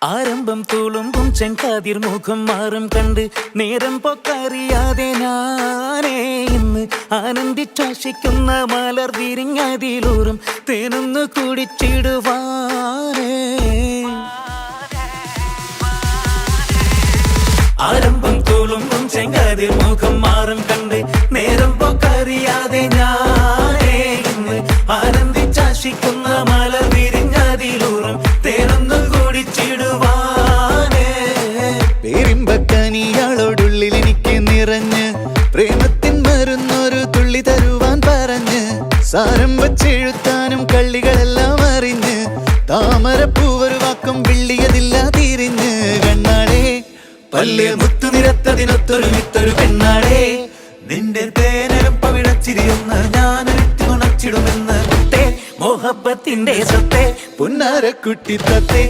ആരംഭം തുളുമ്പും ചെങ്കാതിർ മുഖം മാറും കണ്ട് നേരം പൊക്കറിയാതെ ഞാനേ ഇന്ന് ആനന്ദിച്ചാശിക്കുന്ന മലർ വിരിഞ്ഞതിലൂറും തേനൊന്നു കുടിച്ചിടുവാനേ. ആരംഭം തുളുമ്പും ചെങ്കാതിർ മുഖം മാറും കണ്ട് നേരം പൊക്കറിയാതെ ഞാനേ ഇന്ന് ആനന്ദിച്ചാശിക്കുന്ന മലർ വിരിഞ്ഞതിലൂറും തേനൊന്നു കുടിച്ചിടുവാനേ. പേരിമ്പക്കനിയാളോടുള്ളിൽ എനിക്ക് നിറഞ്ഞ് പ്രേമത്തിൻ മരുന്നൊരു തുള്ളി തരുവാൻ പറഞ്ഞ് സാരം വച്ചെഴുത്താനും കള്ളികളെല്ലാം അറിഞ്ഞ് താമരപ്പൂവൊരു വാക്കം വിള്ളിയതില്ല തിരിഞ്ഞ് കണ്ണാടേ പല്ല് മുത്തു നിരത്തതിനൊത്തൊരു വിത്തൊരു പെണ്ണാടേ നിന്റെ തേനരം പവിടച്ചിരിയെന്ന് ഞാനൊരുത്തി ഉണച്ചിടുമെന്ന് മോഹബത്തിന്റെ സത്തേ പുന്നാരക്കുട്ടി തത്തേ